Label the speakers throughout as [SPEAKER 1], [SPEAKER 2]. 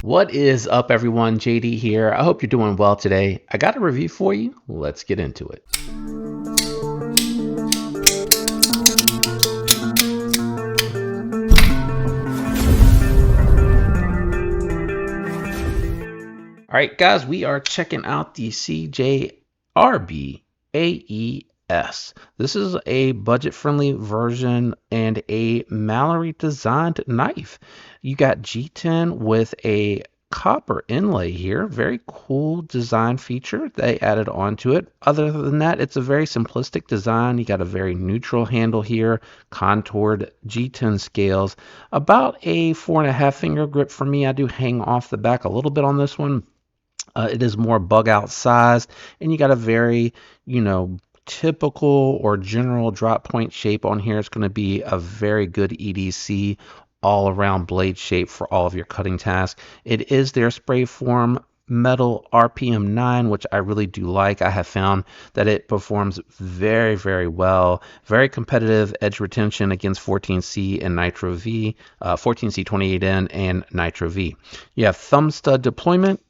[SPEAKER 1] What is up, everyone? JD here. I hope you're doing well today. I got a review for you. Let's get into it. All right, guys, we are checking out the CJRB AES. This is a budget-friendly version and a Mallory designed knife. You got G10 with a copper inlay here. Very cool design feature they added onto it. Other than that, it's a very simplistic design. You got a very neutral handle here, contoured G10 scales, about a 4.5 finger grip for me. I do hang off the back a little bit on this one. It is more bug out sized, and you got a very, typical or general drop point shape on here. It's going to be a very good EDC all around blade shape for all of your cutting tasks. It is their spray form metal RPM 9, which I really do like. I have found that it performs very, very well. Very competitive edge retention against 14C and Nitro V, 14C 28N and Nitro V. You have thumb stud deployment,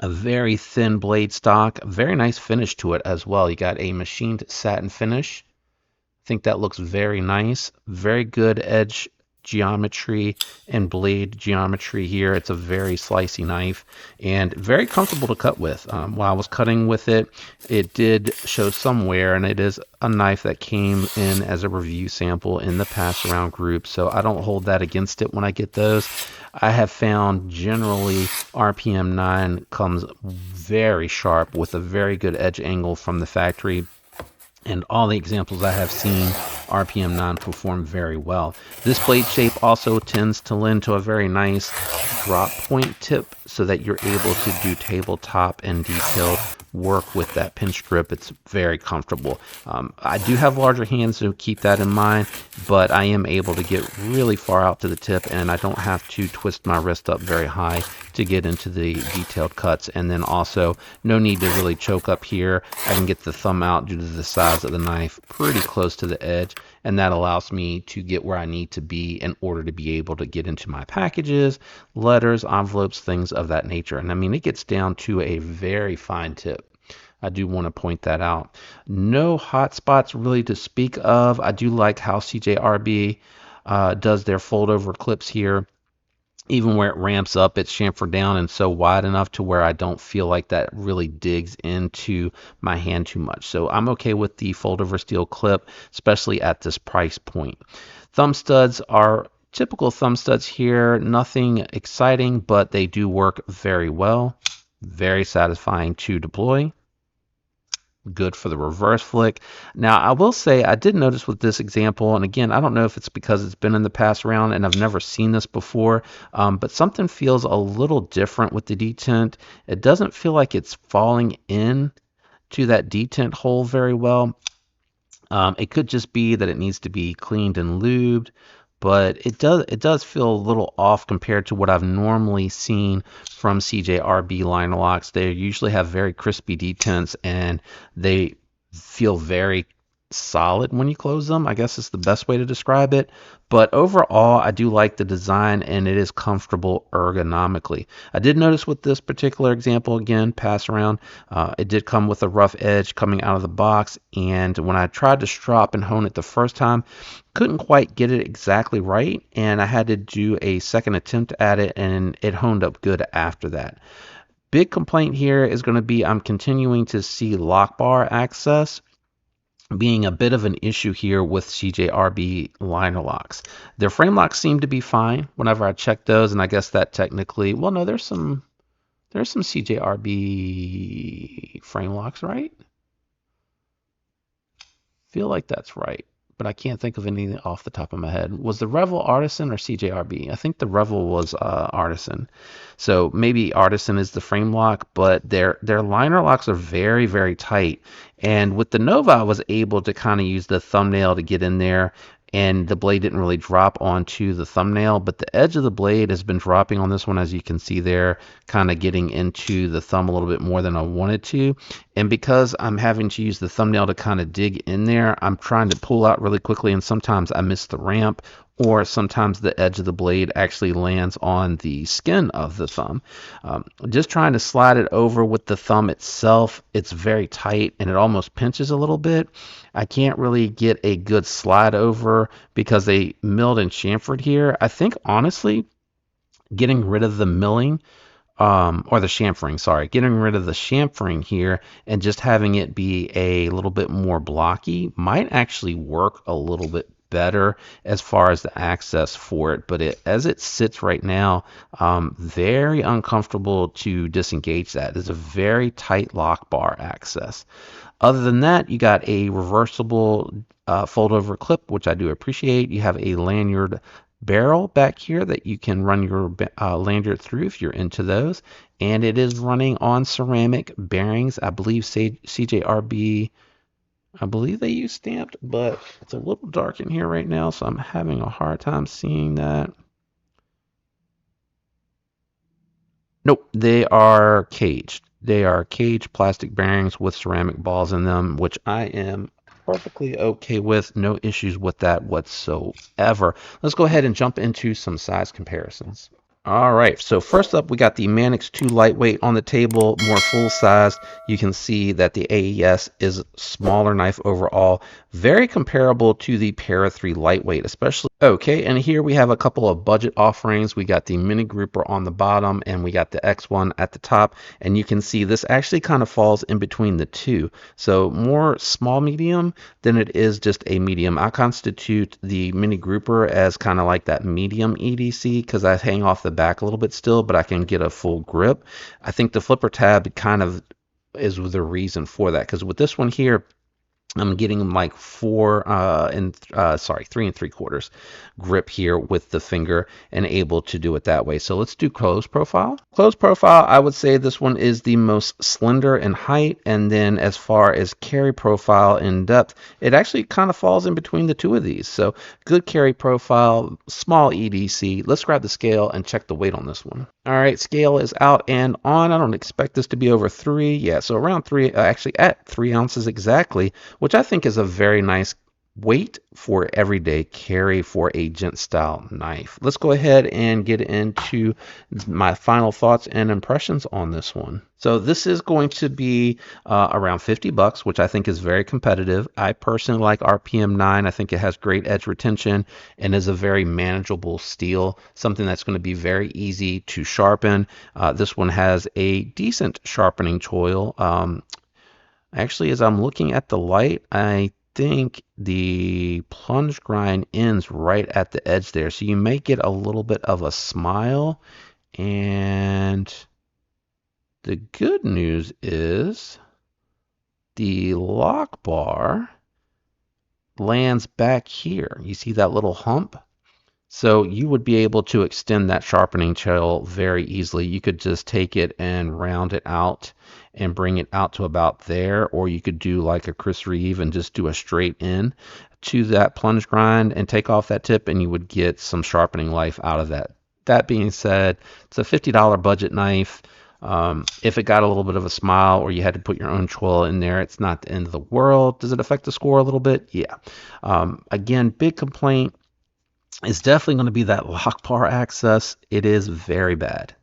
[SPEAKER 1] a very thin blade stock, a very nice finish to it as well. You got a machined satin finish. I think that looks very nice. Very good edge geometry and blade geometry here. It's a very slicey knife and very comfortable to cut with. While I was cutting with it, it did show some wear, and it is a knife that came in as a review sample in the pass around group, so I don't hold that against it when I get those. I have found generally RPM 9 comes very sharp with a very good edge angle from the factory. And all the examples I have seen, RPM 9 perform very well. This blade shape also tends to lend to a very nice drop point tip so that you're able to do tabletop and detailed work with that pinch grip. It's very comfortable. I do have larger hands, so keep that in mind, but I am able to get really far out to the tip, and I don't have to twist my wrist up very high to get into the detailed cuts. And then also no need to really choke up here. I can get the thumb out due to the size of the knife pretty close to the edge, and that allows me to get where I need to be in order to be able to get into my packages, letters, envelopes, things of that nature. And I mean, it gets down to a very fine tip. I do want to point that out. No hot spots really to speak of. I do like how CJRB does their fold over clips here. Even where it ramps up, it's chamfered down and so wide enough to where I don't feel like that really digs into my hand too much. So I'm okay with the fold over steel clip, especially at this price point. Thumb studs are typical thumb studs here. Nothing exciting, but they do work very well. Very satisfying to deploy. Good for the reverse flick. Now, I will say I did notice with this example, and again, I don't know if it's because it's been in the pass round and I've never seen this before, but something feels a little different with the detent. It doesn't feel like it's falling in to that detent hole very well. It could just be that it needs to be cleaned and lubed, but it does feel a little off compared to what I've normally seen from CJRB liner locks. They usually have very crispy detents and they feel very solid when you close them. I guess is the best way to describe it. But overall, I do like the design, and it is comfortable ergonomically. I did notice with this particular example, again, pass around, it did come with a rough edge coming out of the box, and when I tried to strop and hone it the first time, couldn't quite get it exactly right, and I had to do a second attempt at it, and it honed up good after that. Big complaint here is going to be I'm continuing to see lock bar access being a bit of an issue here with CJRB liner locks. Their frame locks seem to be fine whenever I check those, and I guess that technically, well, no, there's some CJRB frame locks, right? Feel like that's right, but I can't think of anything off the top of my head. Was the Revel Artisan or CJRB? I think the Revel was Artisan. So maybe Artisan is the frame lock, but their liner locks are very, very tight. And with the Nova, I was able to kind of use the thumbnail to get in there, and the blade didn't really drop onto the thumbnail, but the edge of the blade has been dropping on this one, as you can see there, kind of getting into the thumb a little bit more than I wanted to. And because I'm having to use the thumbnail to kind of dig in there, I'm trying to pull out really quickly, and sometimes I miss the ramp, or sometimes the edge of the blade actually lands on the skin of the thumb. Just trying to slide it over with the thumb itself, it's very tight and it almost pinches a little bit. I can't really get a good slide over because they milled and chamfered here. I think honestly, getting rid of the milling or the chamfering, sorry, getting rid of the chamfering here and just having it be a little bit more blocky might actually work a little bit better as far as the access for it. But as it sits right now, very uncomfortable to disengage that. It's a very tight lock bar access. Other than that, you got a reversible fold over clip, which I do appreciate. You have a lanyard barrel back here that you can run your lanyard through if you're into those, and it is running on ceramic bearings. I believe CJRB, I believe they use stamped, but it's a little dark in here right now, so I'm having a hard time seeing that. Nope, they are caged. They are caged plastic bearings with ceramic balls in them, which I am perfectly okay with. No issues with that whatsoever. Let's go ahead and jump into some size comparisons. All right, so first up, we got the Manix 2 lightweight on the table, more full size. You can see that the AES is smaller knife overall, very comparable to the Para 3 lightweight, especially. Okay, and here we have a couple of budget offerings. We got the mini grouper on the bottom and we got the X1 at the top, and you can see this actually kind of falls in between the two. So more small medium than it is just a medium. I constitute the mini grouper as kind of like that medium EDC because I hang off the back a little bit still, but I can get a full grip. I think the flipper tab kind of is the reason for that, because with this one here, I'm getting like 3 3/4 grip here with the finger and able to do it that way. So let's do close profile. Close profile, I would say this one is the most slender in height, and then as far as carry profile in depth, it actually kind of falls in between the two of these. So good carry profile, small EDC. Let's grab the scale and check the weight on this one. All right, scale is out and on. I don't expect this to be over 3. Yeah, so around 3, actually at 3 ounces exactly, which I think is a very nice weight for everyday carry for a gent style knife. Let's go ahead and get into my final thoughts and impressions on this one. So this is going to be around $50, which I think is very competitive. I personally like RPM 9. I think it has great edge retention and is a very manageable steel, something that's going to be very easy to sharpen. This one has a decent sharpening choil. Actually, as I'm looking at the light, I think the plunge grind ends right at the edge there. So you may get a little bit of a smile. And the good news is the lock bar lands back here. You see that little hump? So you would be able to extend that sharpening choil very easily. You could just take it and round it out and bring it out to about there, or you could do like a Chris Reeve and just do a straight in to that plunge grind and take off that tip, and you would get some sharpening life out of that. That being said, it's a $50 budget knife. If it got a little bit of a smile or you had to put your own choil in there, it's not the end of the world. Does it affect the score a little bit? Yeah. Again, big complaint is definitely going to be that lock bar access. It is very bad.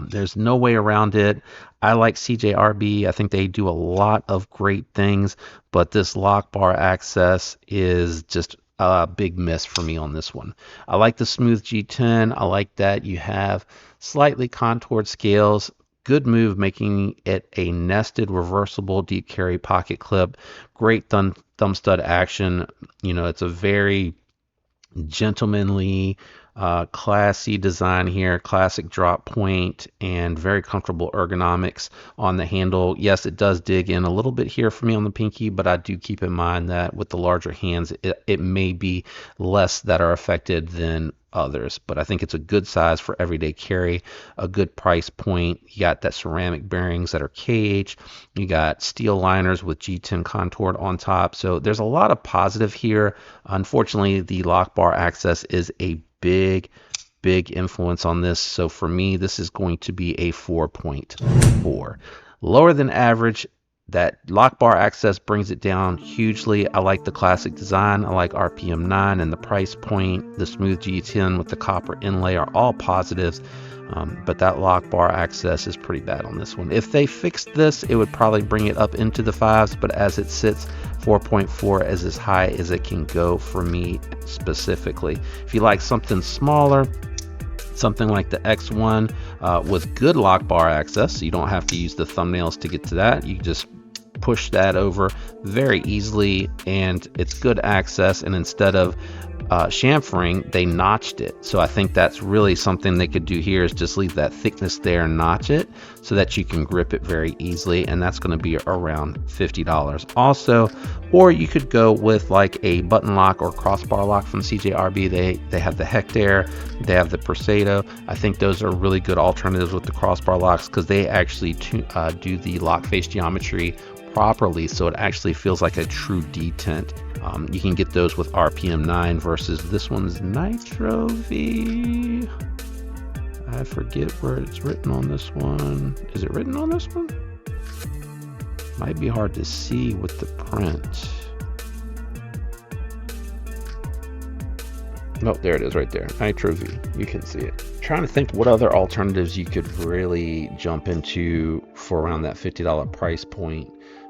[SPEAKER 1] There's no way around it. I like CJRB. I think they do a lot of great things, but this lock bar access is just a big miss for me on this one. I like the smooth G10. I like that you have slightly contoured scales. Good move making it a nested reversible deep carry pocket clip. Great thumb stud action. You know, it's a very gentlemanly, classy design here, classic drop point, and very comfortable ergonomics on the handle. Yes, it does dig in a little bit here for me on the pinky, but I do keep in mind that with the larger hands, it may be less that are affected than others, but I think it's a good size for everyday carry, a good price point. You got that ceramic bearings that are KH, you got steel liners with G10 contoured on top, so there's a lot of positive here. Unfortunately, the lock bar access is a big influence on this, so for me this is going to be a 4.4. Lower than average That lock bar access brings it down hugely. I like the classic design. I like RPM 9 and the price point. The smooth G10 with the copper inlay are all positives. But that lock bar access is pretty bad on this one. If they fixed this, it would probably bring it up into the 5s, but as it sits, 4.4 is as high as it can go for me specifically. If you like something smaller, something like the X1 with good lock bar access, so you don't have to use the thumbnails to get to that. You just push that over very easily, and it's good access. And instead of chamfering, they notched it. So I think that's really something they could do here, is just leave that thickness there and notch it so that you can grip it very easily, and that's going to be around $50 also. Or you could go with like a button lock or crossbar lock from CJRB. They have the Hectare, they have the Persado. I think those are really good alternatives with the crossbar locks, because they actually do the lock face geometry properly, so it actually feels like a true detent. You can get those with RPM 9 versus this one's Nitro V. I forget where it's written on this one. Is it written on this one? Might be hard to see with the print. Nope, there it is right there. Nitro V. You can see it. Trying to think what other alternatives you could really jump into for around that $50 price point.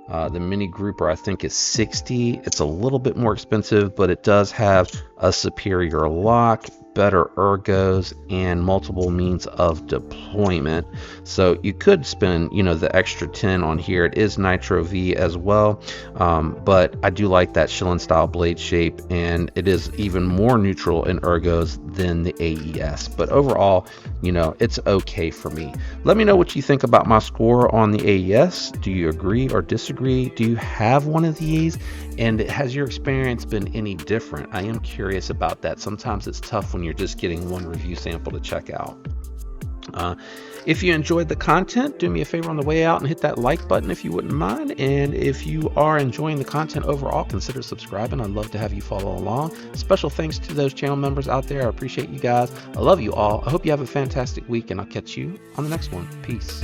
[SPEAKER 1] The Mini Grouper I think is $60. It's a little bit more expensive, but it does have a superior lock, better ergos, and multiple means of deployment. So you could spend, the extra 10 on here. It is Nitro V as well, but I do like that Schillen style blade shape, and it is even more neutral in ergos than the AES. But overall, it's okay for me. Let me know what you think about my score on the AES. Do you agree or disagree? Do you have one of these? And has your experience been any different? I am curious about that. Sometimes it's tough when you're just getting one review sample to check out. If you enjoyed the content, do me a favor on the way out and hit that like button if you wouldn't mind. And if you are enjoying the content overall, consider subscribing. I'd love to have you follow along. Special thanks to those channel members out there. I appreciate you guys. I love you all. I hope you have a fantastic week, and I'll catch you on the next one. Peace.